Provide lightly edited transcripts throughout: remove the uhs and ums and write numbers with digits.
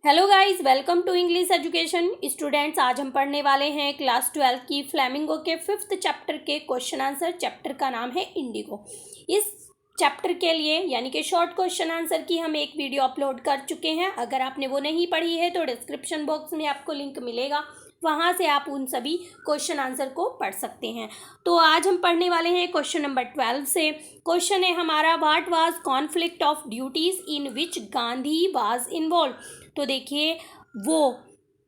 Hello guys, welcome to English education students. आज हम पढ़ने वाले हैं क्लास 12 की फ्लेमिंगो के 5th चैप्टर के क्वेश्चन आंसर। चैप्टर का नाम है इंडिगो। इस चैप्टर के लिए यानी कि शॉर्ट क्वेश्चन आंसर की हम एक वीडियो अपलोड कर चुके हैं। अगर आपने वो नहीं पढ़ी है तो डिस्क्रिप्शन बॉक्स में आपको लिंक मिलेगा, वहाँ से आप उन सभी क्वेश्चन आंसर को पढ़ सकते हैं। तो आज हम पढ़ने वाले हैं क्वेश्चन नंबर 12 से। क्वेश्चन है हमारा, what was conflict of duties in which Gandhi was involve. तो देखिए, वो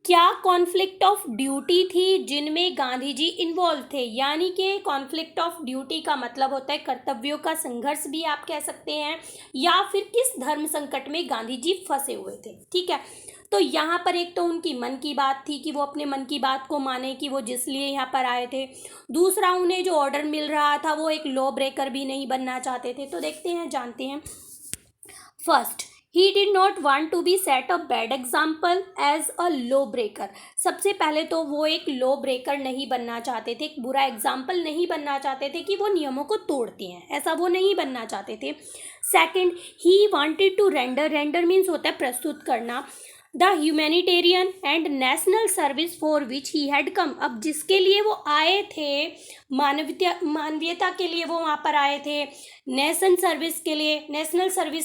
क्या कॉन्फ्लिक्ट ऑफ ड्यूटी थी जिनमें गांधी जी इन्वॉल्व थे। यानी कि कॉन्फ्लिक्ट ऑफ ड्यूटी का मतलब होता है कर्तव्यों का संघर्ष भी आप कह सकते हैं, या फिर किस धर्म संकट में गांधी जी फंसे हुए थे। ठीक है, तो यहाँ पर एक तो उनकी मन की बात थी कि वो अपने मन की बात को माने कि वो जिस लिए यहाँ पर आए थे। दूसरा, उन्हें जो ऑर्डर मिल रहा था वो एक लॉ ब्रेकर भी नहीं बनना चाहते थे। तो देखते हैं, जानते हैं। First, he did not want to be set a bad example as a law breaker. सबसे पहले तो वो एक लॉ ब्रेकर नहीं बनना चाहते थे, एक बुरा एग्जाम्पल नहीं बनना चाहते थे कि वो नियमों को तोड़ते हैं, ऐसा वो नहीं बनना चाहते थे। Second, he wanted to render means होता है प्रस्तुत करना, the humanitarian and national service for which he had come. अब जिसके लिए वो आए थे, मानवीयता के लिए वो वहाँ पर आए थे, नेशनल सर्विस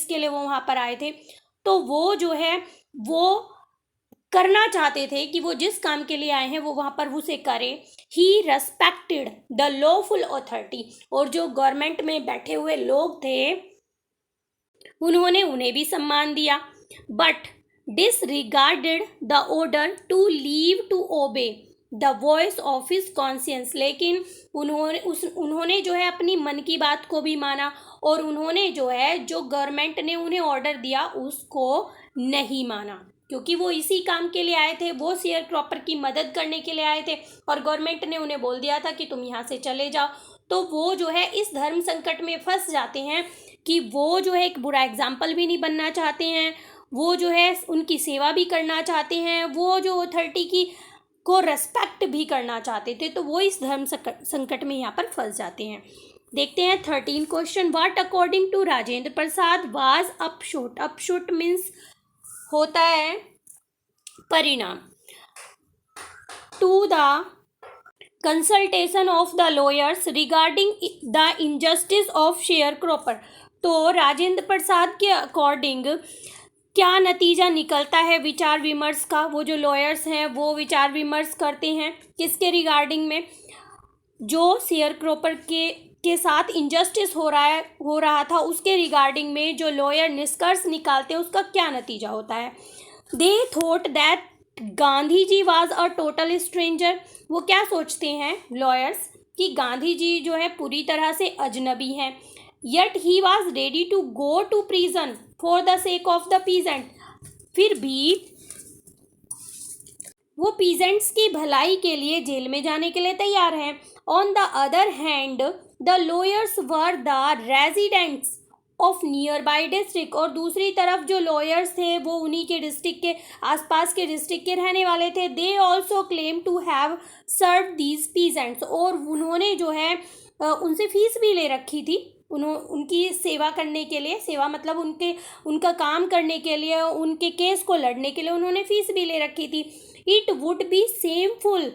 के लिए वो वहाँ पर आए थे। तो वो जो है वो करना चाहते थे कि वो जिस काम के लिए आए हैं वो वहाँ पर उसे करें। ही रेस्पेक्टेड द लॉफुल अथॉरिटी, और जो गवर्नमेंट में बैठे हुए लोग थे उन्होंने उन्हें भी सम्मान दिया। But disregarded the order to leave to obey the voice of his conscience। लेकिन उन्होंने जो है अपनी मन की बात को भी माना, और उन्होंने जो है जो गवर्नमेंट ने उन्हें ऑर्डर दिया उसको नहीं माना, क्योंकि वो इसी काम के लिए आए थे, वो शेयर क्रॉपर की मदद करने के लिए आए थे, और गवर्नमेंट ने उन्हें बोल दिया था कि तुम यहाँ से चले जाओ। तो वो जो है इस धर्म संकट में फंस जाते हैं कि वो जो है एक बुरा एग्जाम्पल भी नहीं बनना चाहते हैं, वो जो है उनकी सेवा भी करना चाहते हैं, वो जो अथॉरिटी की को रेस्पेक्ट भी करना चाहते थे। तो वो इस धर्म संकट में यहाँ पर फंस जाते हैं। देखते हैं 13 question, what according to Rajendra Prasad was upshot. Upshot means होता है परिणाम। To the consultation of the lawyers regarding the injustice of sharecropper. तो राजेंद्र प्रसाद के अकॉर्डिंग क्या नतीजा निकलता है विचार विमर्श का। वो जो लॉयर्स हैं वो विचार विमर्श करते हैं किसके रिगार्डिंग में, जो शेयर क्रॉपर के साथ इनजस्टिस हो रहा था उसके रिगार्डिंग में जो लॉयर निष्कर्ष निकालते हैं उसका क्या नतीजा होता है। They thought that Gandhi ji was a total stranger. वो क्या सोचते हैं लॉयर्स कि गांधी जी जो है पूरी तरह से अजनबी हैं। Yet he was ready to go to prison for the sake of the peasant। फिर भी वो पीजेंट्स की भलाई के लिए जेल में जाने के लिए तैयार हैं। On the other hand, the lawyers were the residents of nearby district। और दूसरी तरफ जो लॉयर्स थे वो उन्हीं के डिस्ट्रिक्ट के आसपास के डिस्ट्रिक्ट के रहने वाले थे। They also claim to have served these peasants। और उन्होंने जो है उनसे फीस भी ले रखी थी, उनकी सेवा करने के लिए, सेवा मतलब उनका काम करने के लिए, उनके केस को लड़ने के लिए उन्होंने फीस भी ले रखी थी। It would be shameful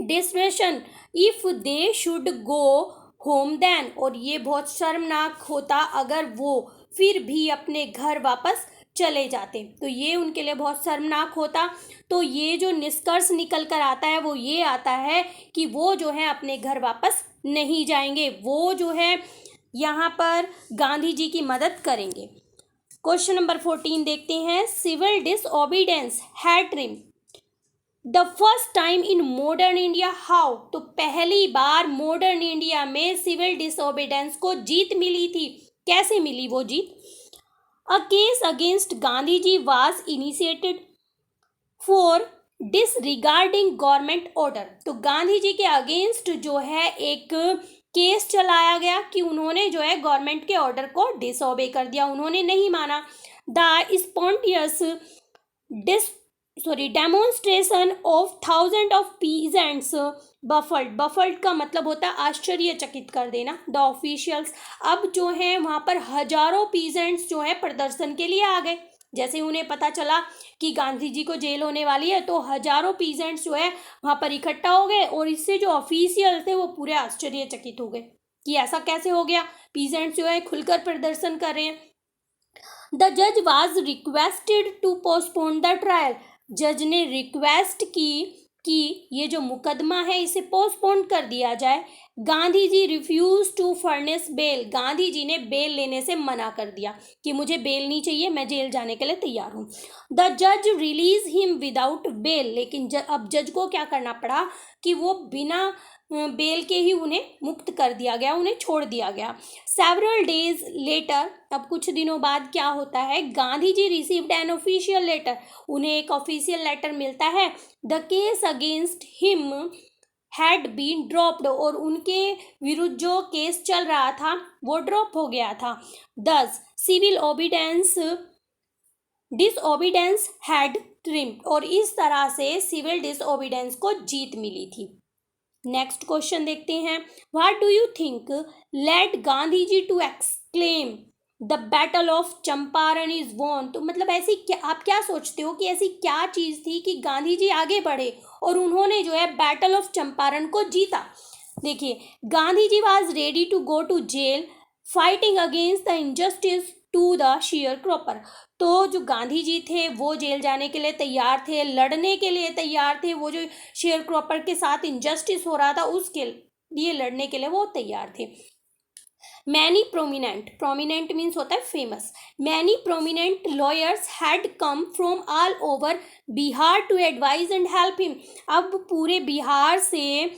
desertion if they should go home then. और ये बहुत शर्मनाक होता अगर वो फिर भी अपने घर वापस चले जाते, तो ये उनके लिए बहुत शर्मनाक होता। तो ये जो निष्कर्ष निकल कर आता है वो ये आता है कि वो जो है अपने घर वापस नहीं जाएंगे, वो जो है यहाँ पर गांधी जी की मदद करेंगे। क्वेश्चन नंबर 14 देखते हैं, civil disobedience had triumph the first time in modern India how. तो पहली बार मॉडर्न इंडिया में सिविल डिसओबीडियंस को जीत मिली थी। कैसे मिली वो जीत। A case against Gandhi ji was initiated for disregarding government order. तो गांधी जी के अगेंस्ट जो है एक केस चलाया गया कि उन्होंने जो है गवर्नमेंट के ऑर्डर को डिसओबे कर दिया, उन्होंने नहीं माना। The spontaneous demonstration of thousand of peasants baffled का मतलब होता है आश्चर्यचकित कर देना द ऑफिशियल्स। अब जो है वहाँ पर हजारों पीजेंट्स जो है प्रदर्शन के लिए आ गए, जैसे उन्हें पता चला कि गांधी जी को जेल होने वाली है तो हजारों पीजेंट्स जो है वहां पर इकट्ठा हो गए, और इससे जो ऑफिशियल थे वो पूरे आश्चर्यचकित हो गए कि ऐसा कैसे हो गया, पीजेंट्स जो है खुलकर प्रदर्शन कर रहे हैं। द जज was requested to postpone the trial, जज ने रिक्वेस्ट की कि ये जो मुकदमा है इसे पोस्टपोन कर दिया जाए। Gandhi ji refuse to furnish bail, Gandhi ji ने बेल लेने से मना कर दिया कि मुझे बेल नहीं चाहिए, मैं जेल जाने के लिए तैयार हूँ। द जज रिलीज हिम विदाउट बेल, लेकिन अब जज को क्या करना पड़ा कि वो बिना बेल के ही उन्हें मुक्त कर दिया गया, उन्हें छोड़ दिया गया। सेवरल डेज लेटर, अब कुछ दिनों बाद क्या होता है, Gandhi ji received an official letter, उन्हें एक ऑफिशियल लेटर मिलता है। The case against him had been dropped, और उनके विरुद्ध जो केस चल रहा था वो ड्रॉप हो गया था। दस सिविल ओबीडेंस डिसओबीडेंस हैड ट्रिम्ड, और इस तरह से सिविल डिसओबीडेंस को जीत मिली थी। नेक्स्ट क्वेश्चन देखते हैं, what do you think led Gandhi ji to exclaim the battle of Champaran is won, तो मतलब ऐसी क्या, आप क्या सोचते हो कि ऐसी क्या चीज थी कि गांधी जी आगे बढ़े और उन्होंने जो है बैटल ऑफ चंपारण को जीता। देखिए, Gandhi ji was ready to go to jail fighting against the injustice to the sharecropper, तो जो गांधी जी थे वो जेल जाने के लिए तैयार थे, लड़ने के लिए तैयार थे, वो जो शेयर क्रॉपर के साथ इनजस्टिस हो रहा था उसके लिए लड़ने के लिए वो तैयार थे। मैनी प्रोमिनेंट मीन्स होता है famous, many prominent lawyers had come from all over Bihar to advise and help him, अब पूरे बिहार से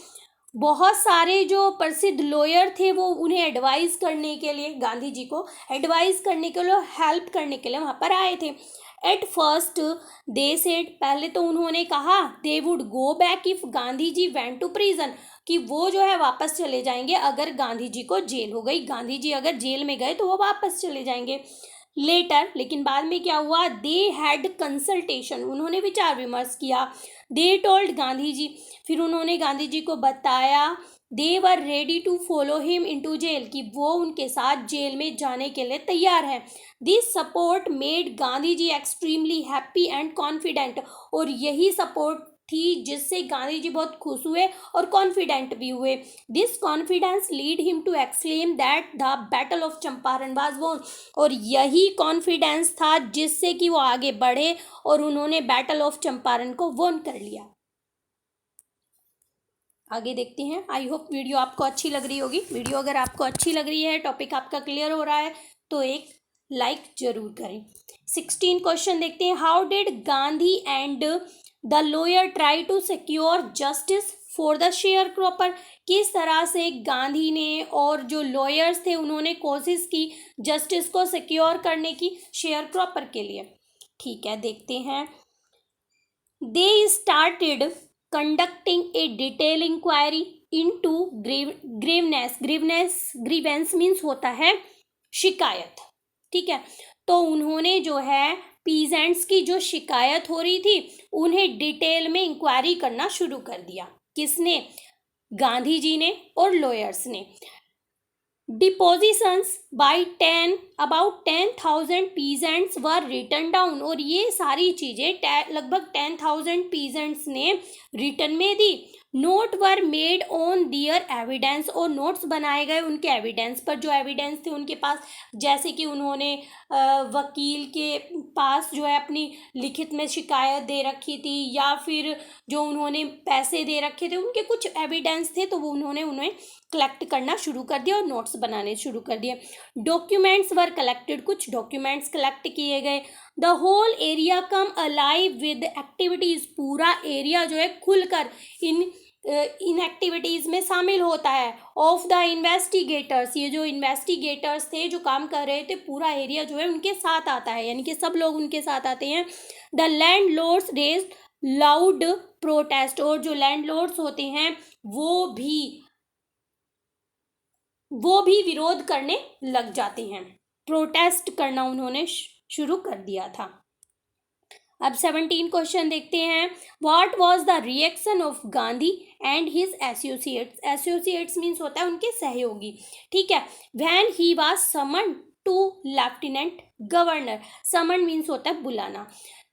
बहुत सारे जो प्रसिद्ध लॉयर थे वो उन्हें एडवाइस करने के लिए, गांधी जी को एडवाइस करने के लिए, हेल्प करने के लिए वहाँ पर आए थे। एट फर्स्ट दे सेड, पहले तो उन्होंने कहा they would go back if Gandhi ji went to prison, कि वो जो है वापस चले जाएंगे अगर गांधी जी को जेल हो गई, गांधी जी अगर जेल में गए तो वो वापस चले जाएंगे। लेटर, लेकिन बाद में क्या हुआ, दे हैड कंसल्टेशन, उन्होंने विचार विमर्श किया। दे टोल्ड गांधी जी, फिर उन्होंने गांधी जी को बताया। They were ready to follow him into jail, कि वो उनके साथ जेल में जाने के लिए तैयार है। This support made Gandhi ji extremely happy and confident, और यही सपोर्ट थी जिससे गांधी जी बहुत खुश हुए और कॉन्फिडेंट भी हुए। This confidence lead him to exclaim that the battle of Champaran was won, और यही कॉन्फिडेंस था जिससे कि वो आगे बढ़े और उन्होंने बैटल ऑफ चंपारण को वॉन कर लिया। आगे देखते हैं। आई होप वीडियो आपको अच्छी लग रही होगी। वीडियो अगर आपको अच्छी लग रही है, टॉपिक आपका क्लियर हो रहा है, तो एक लाइक जरूर करें। 16 क्वेश्चन देखते हैं। How did Gandhi and the lawyer try to secure justice for the sharecropper, किस तरह से गांधी ने और जो लॉयर्स थे उन्होंने कोशिश की जस्टिस को सिक्योर करने की शेयर क्रॉपर के लिए। ठीक है, देखते हैं। They started conducting a detail inquiry into grievance means होता है शिकायत। ठीक है, तो उन्होंने जो है पीजेंट्स की जो शिकायत हो रही थी उन्हें डिटेल में इंक्वायरी करना शुरू कर दिया। किसने, गांधी जी ने और लॉयर्स ने। Depositions by about 10,000 peasants were written down, और ये सारी चीजें लगभग 10,000 पीजेंट्स ने रिटर्न में दी। Note were made on their evidence, और नोट्स बनाए गए उनके एविडेंस पर, जो एविडेंस थे उनके पास, जैसे कि उन्होंने वकील के पास जो है अपनी लिखित में शिकायत दे रखी थी, या फिर जो उन्होंने पैसे दे रखे थे उनके कुछ एविडेंस थे, तो वो उन्होंने उन्हें कलेक्ट करना शुरू कर दिया और नोट्स बनाने शुरू कर दिए। डॉक्यूमेंट्स वर कलेक्टेड, कुछ डॉक्यूमेंट्स कलेक्ट किए गए। The whole area come alive with activities, पूरा एरिया जो है खुलकर इन एक्टिविटीज में शामिल होता है। ऑफ द इन्वेस्टिगेटर्स, ये जो इन्वेस्टिगेटर्स थे जो काम कर रहे थे, पूरा एरिया जो है उनके साथ आता है, यानी कि सब लोग उनके साथ आते हैं। The landlords raised loud protest, और जो लैंडलॉर्ड्स होते हैं वो भी विरोध करने लग जाते हैं, प्रोटेस्ट करना उन्होंने शुरू कर दिया था। अब 17 क्वेश्चन देखते हैं। What was the reaction of Gandhi and his associates, associates means होता है उनके सहयोगी। ठीक है, when he was summoned to lieutenant governor. Summon means होता है बुलाना।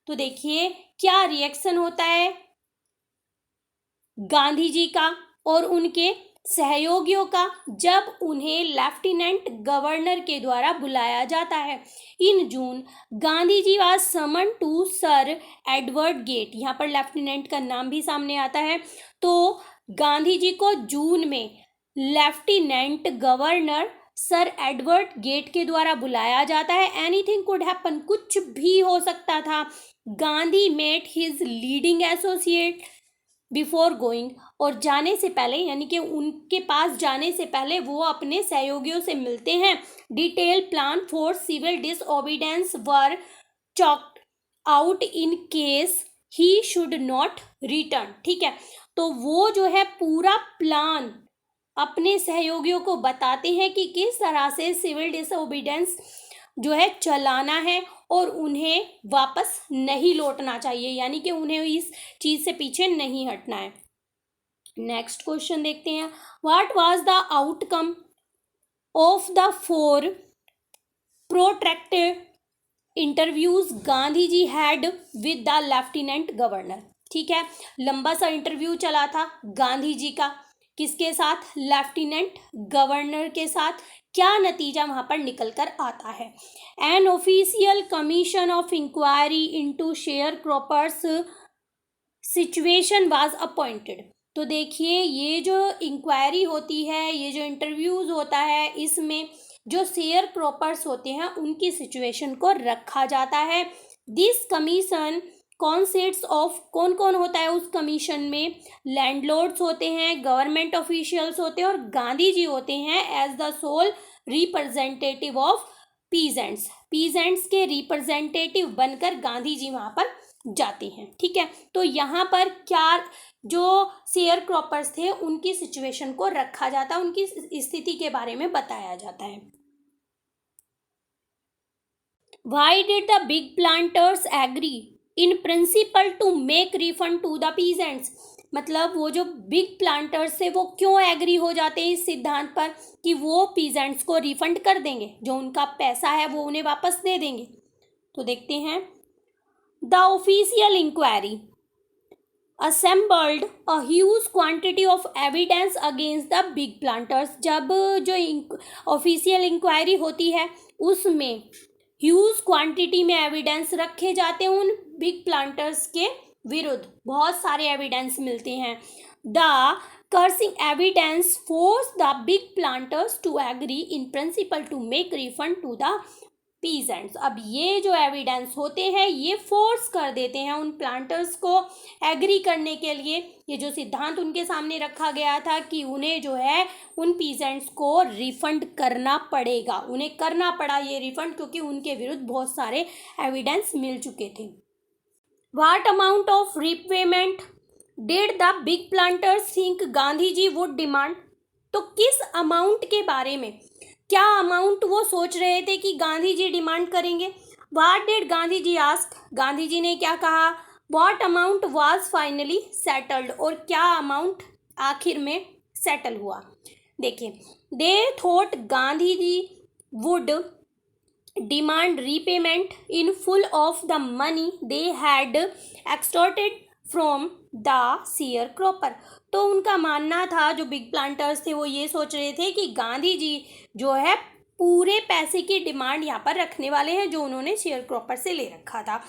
तो देखिए क्या रिएक्शन होता है गांधी जी का और उनके सहयोगियों का जब उन्हें लेफ्टिनेंट गवर्नर के द्वारा बुलाया जाता है। In June Gandhi ji was summon to sir Edward Gait. यहाँ पर लेफ्टिनेंट का नाम भी सामने आता है। तो गांधी जी को जून में lieutenant governor sir Edward Gait के द्वारा बुलाया जाता है। एनीथिंग कुड हैपन, कुछ भी हो सकता था। Gandhi met his leading associate before going, और जाने से पहले यानी कि उनके पास जाने से पहले वो अपने सहयोगियों से मिलते हैं। Detail plan for civil disobedience were chalked out in case he should not return. ठीक है, तो वो जो है पूरा प्लान अपने सहयोगियों को बताते हैं कि किस तरह से सिविल डिसओबीडियंस जो है चलाना है और उन्हें वापस नहीं लौटना चाहिए, यानी कि उन्हें इस चीज से पीछे नहीं हटना है। नेक्स्ट क्वेश्चन देखते हैं। What was the outcome of the 4 protracted interviews Gandhi ji had with the lieutenant governor. ठीक है, लंबा सा इंटरव्यू चला था गांधी जी का, किसके साथ? लेफ्टिनेंट गवर्नर के साथ। क्या नतीजा वहां पर निकल कर आता है? An official commission of inquiry into sharecroppers situation was appointed. तो देखिए ये जो इंक्वायरी होती है, ये जो इंटरव्यूज होता है, इसमें जो शेयर क्रॉपर्स होते हैं उनकी सिचुएशन को रखा जाता है। दिस कमीशन कॉन्सिस्ट्स ऑफ, कौन कौन होता है उस कमीशन में? लैंडलॉर्ड्स होते हैं, गवर्नमेंट ऑफिशियल्स होते हैं और गांधी जी होते हैं as the sole representative of peasants. Peasants के रिप्रेजेंटेटिव बनकर गांधी जी वहां पर जाते हैं। ठीक है, तो यहाँ पर क्या जो शेयर क्रॉपर्स थे उनकी सिचुएशन को रखा जाता है, उनकी स्थिति के बारे में बताया जाता है। Why did the big planters agree in principle to make refund to the peasants? मतलब वो जो बिग प्लांटर्स थे वो क्यों एग्री हो जाते हैं इस सिद्धांत पर कि वो पीजेंट्स को रिफंड कर देंगे, जो उनका पैसा है वो उन्हें वापस दे देंगे। तो देखते हैं। The official inquiry assembled a huge quantity of evidence against the big planters। जब जो ऑफिशियल इंक्वायरी होती है उसमें ह्यूज क्वांटिटी में एविडेंस रखे जाते हैं उन बिग प्लांटर्स के विरुद्ध, बहुत सारे एविडेंस मिलते हैं। The crushing evidence force the big planters to agree in principle to make refund to the peasants. अब ये जो एविडेंस होते हैं ये फोर्स कर देते हैं उन प्लांटर्स को एग्री करने के लिए। ये जो सिद्धांत उनके सामने रखा गया था कि उन्हें जो है उन पीजेंट्स को रिफंड करना पड़ेगा, उन्हें करना पड़ा ये रिफंड क्योंकि उनके विरुद्ध बहुत सारे एविडेंस मिल चुके थे। What amount of repayment did the big planters think Gandhi ji would demand? तो किस अमाउंट के बारे में, क्या अमाउंट वो सोच रहे थे कि गांधी जी डिमांड करेंगे? What did Gandhi ji ask? Gandhi ji ने क्या कहा? What amount was finally settled? और क्या अमाउंट आखिर में सेटल हुआ? देखिए, they thought Gandhi ji would demand repayment in full of the money they had extorted from the sharecropper. तो उनका मानना था, जो बिग प्लांटर्स थे वो ये सोच रहे थे कि गांधी जी जो है पूरे पैसे की डिमांड यहाँ पर रखने वाले हैं जो उन्होंने शेयर क्रॉपर से ले रखा था।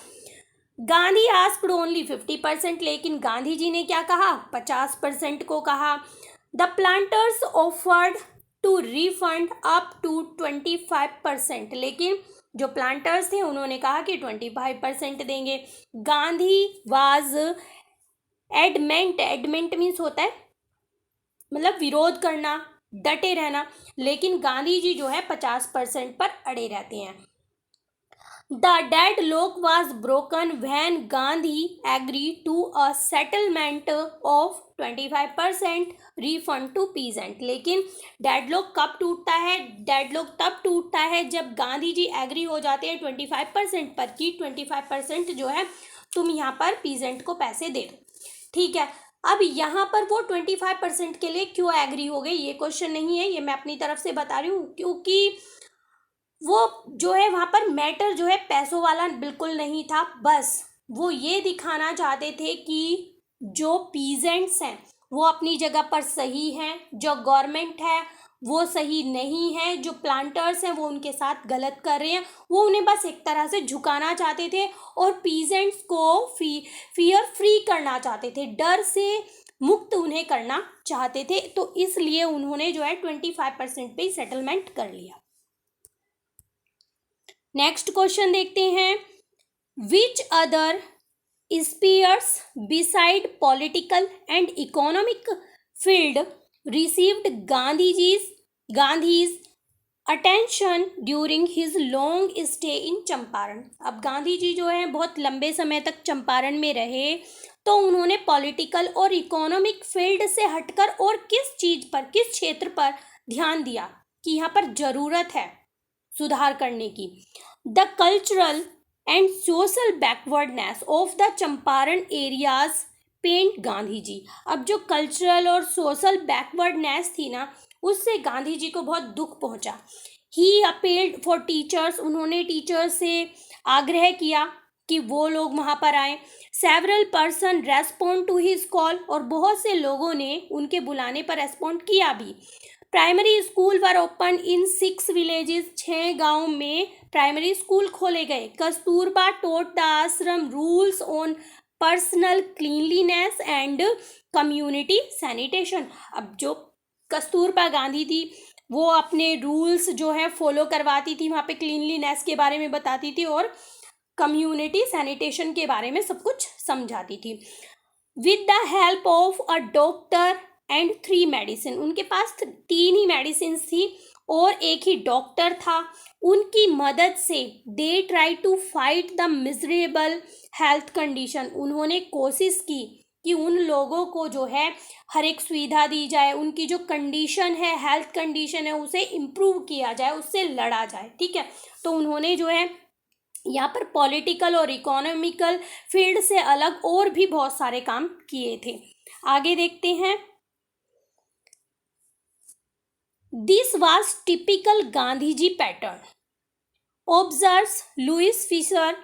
गांधी आस्क्ड ओनली 50%, लेकिन गांधी जी ने क्या कहा? 50% को कहा। The planters offered to refund up to 25%, लेकिन जो प्लांटर्स थे उन्होंने कहा कि 25% देंगे। Gandhi was adamant, adamant means होता है मतलब विरोध करना, डटे रहना, लेकिन गांधी जी जो है 50% पर अड़े रहते हैं। The deadlock was broken when Gandhi agree to a settlement of 25% refund to peasant. लेकिन डेडलॉक कब टूटता है? डेडलॉक तब टूटता है जब गांधी जी एग्री हो जाते हैं 25% पर कि 25% जो है तुम यहाँ पर पीजेंट को पैसे दे दो। ठीक है, अब यहाँ पर वो 25% के लिए क्यों एग्री हो गए ये क्वेश्चन नहीं है, ये मैं अपनी तरफ से बता रही हूँ, क्योंकि वो जो है वहाँ पर मैटर जो है पैसों वाला बिल्कुल नहीं था, बस वो ये दिखाना चाहते थे कि जो पीजेंट्स हैं वो अपनी जगह पर सही हैं, जो गवर्नमेंट है वो सही नहीं है, जो प्लांटर्स हैं वो उनके साथ गलत कर रहे हैं। वो उन्हें बस एक तरह से झुकाना चाहते थे और पीजेंट्स को फियर फ्री करना चाहते थे, डर से मुक्त उन्हें करना चाहते थे। तो इसलिए उन्होंने जो है 25% पे सेटलमेंट कर लिया। नेक्स्ट क्वेश्चन देखते हैं, which other spheres beside political and economic field received Gandhi's attention during his long stay in Champaran. अब गांधी जी जो है बहुत लंबे समय तक चंपारण में रहे, तो उन्होंने पॉलिटिकल और इकोनॉमिक फील्ड से हटकर और किस चीज पर, किस क्षेत्र पर ध्यान दिया कि यहाँ पर जरूरत है सुधार करने की। The cultural and social backwardness of the Champaran areas pained Gandhi ji. अब जो कल्चरल और सोशल बैकवर्डनेस थी ना, उससे गांधी जी को बहुत दुख पहुंचा। ही अपील्ड फॉर टीचर्स, उन्होंने टीचर्स से आग्रह किया कि वो लोग वहाँ पर आए। Several person respond to his call, और बहुत से लोगों ने उनके बुलाने पर रेस्पॉन्ड किया भी। Primary school were open in 6 villages, 6 गांव में प्राइमरी स्कूल खोले गए। कस्तूरबा टोट द आश्रम rules on personal cleanliness and community sanitation. अब जो कस्तूरबा गांधी थी वो अपने रूल्स जो है फॉलो करवाती थी, वहाँ पे क्लीनलीनेस के बारे में बताती थी और कम्युनिटी सैनिटेशन के बारे में सब कुछ समझाती थी। With the help of a doctor and 3 medicine, उनके पास 3 ही मेडिसिन थी और एक ही डॉक्टर था। उनकी मदद से they try to fight the miserable health condition, उन्होंने कोशिश की कि उन लोगों को जो है हर एक सुविधा दी जाए, उनकी जो कंडीशन है, हेल्थ कंडीशन है, उसे इम्प्रूव किया जाए, उससे लड़ा जाए। ठीक है, तो उन्होंने जो है यहाँ पर पॉलिटिकल और इकोनॉमिकल फील्ड से अलग और भी बहुत सारे काम किए थे। आगे देखते हैं, this was typical Gandhi ji pattern, observes Louis Fischer.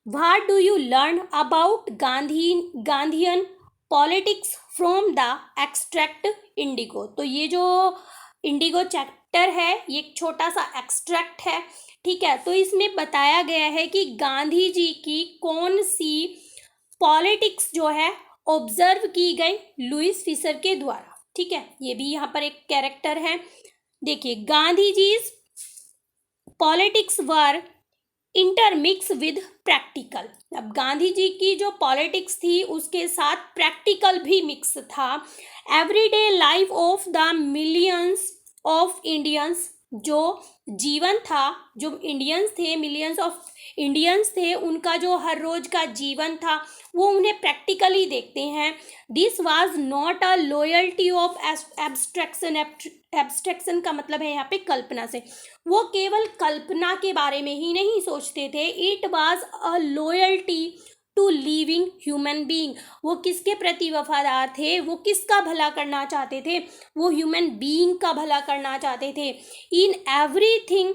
What do you learn about Gandhian politics from the extract Indigo. तो ये जो इंडिगो चैप्टर है ये एक छोटा सा एक्सट्रैक्ट है। ठीक है, तो इसमें बताया गया है कि गांधी जी की कौन सी पॉलिटिक्स जो है ऑब्जर्व की गई लुइस फिशर के द्वारा। ठीक है, ये भी यहाँ पर एक कैरेक्टर है। देखिए, Gandhi ji politics were intermixed with practical. अब गांधी जी की जो पॉलिटिक्स थी उसके साथ प्रैक्टिकल भी मिक्स था। Everyday life of the millions of Indians, जो जीवन था, जो इंडियंस थे, मिलियंस ऑफ इंडियंस थे, उनका जो हर रोज का जीवन था वो उन्हें प्रैक्टिकली देखते हैं। This was not a loyalty of abstraction. Abstraction का मतलब है यहाँ पे कल्पना से, वो केवल कल्पना के बारे में ही नहीं सोचते थे। It was a loyalty to living human being, वो किसके प्रति वफादार थे, वो किसका भला करना चाहते थे, वो ह्यूमन बीइंग का भला करना चाहते थे। In everything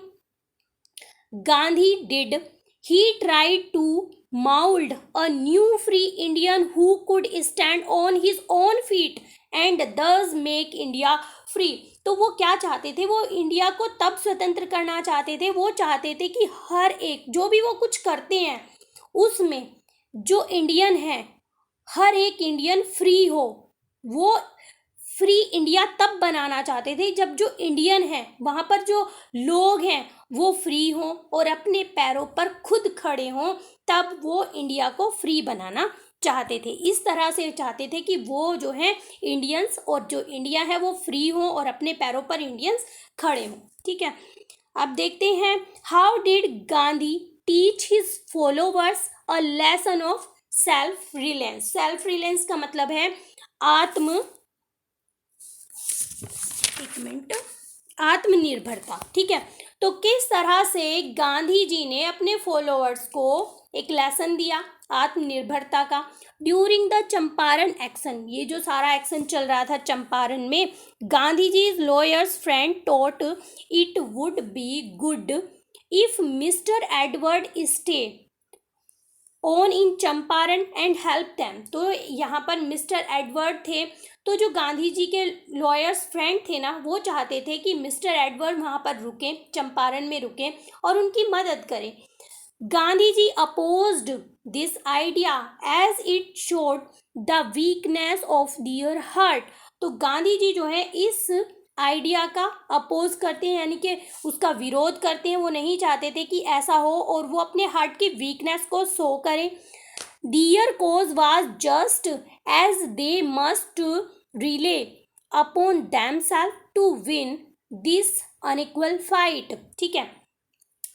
Gandhi did, he tried to mold a new free Indian who could stand on his own feet and thus make India free। तो वो क्या चाहते थे, वो इंडिया को तब स्वतंत्र करना चाहते थे, वो चाहते थे कि हर एक जो भी वो कुछ करते हैं उसमें जो इंडियन है, हर एक इंडियन फ्री हो। वो फ्री इंडिया तब बनाना चाहते थे जब जो इंडियन है, वहाँ पर जो लोग हैं वो फ्री हों और अपने पैरों पर खुद खड़े हों, तब वो इंडिया को फ्री बनाना चाहते थे। इस तरह से चाहते थे कि वो जो है इंडियंस और जो इंडिया है वो फ्री हों और अपने पैरों पर इंडियंस खड़े हों। ठीक है, अब देखते हैं, how did Gandhi teach his followers a lesson of self reliance. Self reliance का मतलब है आत्मनिर्भरता। ठीक है, तो किस तरह से गांधी जी ने अपने फॉलोअर्स को एक लेसन दिया आत्मनिर्भरता का। ड्यूरिंग द चंपारण एक्शन, ये जो सारा एक्शन चल रहा था चंपारण में, Gandhi ji lawyers friend thought it would be good if mister Edward stay on in Champaran and help them. तो यहाँ पर मिस्टर एडवर्ड थे, तो जो गांधी जी के लॉयर्स फ्रेंड थे ना, वो चाहते थे कि मिस्टर एडवर्ड वहाँ पर रुकें, चंपारण में रुकें और उनकी मदद करें। Gandhi ji opposed this idea as it showed the weakness of their heart. तो गांधी जी जो है इस आइडिया का अपोज करते हैं, यानी कि उसका विरोध करते हैं। वो नहीं चाहते थे कि ऐसा हो और वो अपने हार्ट की वीकनेस को शो करें। Their cause was just as they must rely upon themselves to win this unequal fight. ठीक है,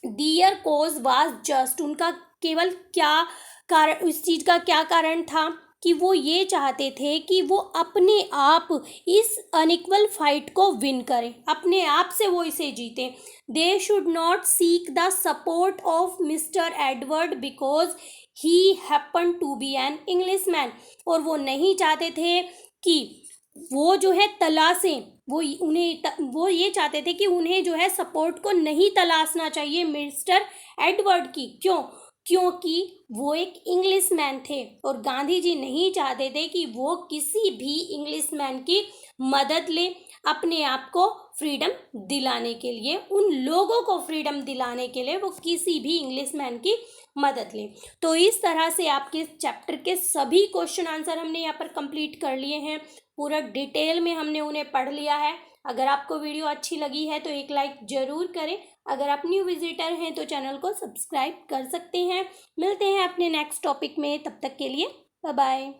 दियर कोज वाज जस्ट, उनका केवल क्या कारण, उस चीज का क्या कारण था कि वो ये चाहते थे कि वो अपने आप इस अनइक्वल फाइट को विन करें, अपने आप से वो इसे जीते। They should not seek the support of mister Edward because he happen to be an Englishman. और वो नहीं चाहते थे कि वो जो है तलाशें, वो ये चाहते थे कि उन्हें जो है सपोर्ट को नहीं तलाशना चाहिए मिस्टर एडवर्ड की। क्यों? क्योंकि वो एक इंग्लिशमैन थे और गांधी जी नहीं चाहते थे कि वो किसी भी इंग्लिशमैन की मदद ले अपने आप को फ्रीडम दिलाने के लिए, उन लोगों को फ्रीडम दिलाने के लिए वो किसी भी इंग्लिशमैन की मदद ले। तो इस तरह से आपके चैप्टर के सभी क्वेश्चन आंसर हमने यहाँ पर कंप्लीट कर लिए हैं, पूरा डिटेल में हमने उन्हें पढ़ लिया है। अगर आपको वीडियो अच्छी लगी है तो एक लाइक ज़रूर करें। अगर आप न्यू विजिटर हैं तो चैनल को सब्सक्राइब कर सकते हैं। मिलते हैं अपने नेक्स्ट टॉपिक में, तब तक के लिए बाय बाय।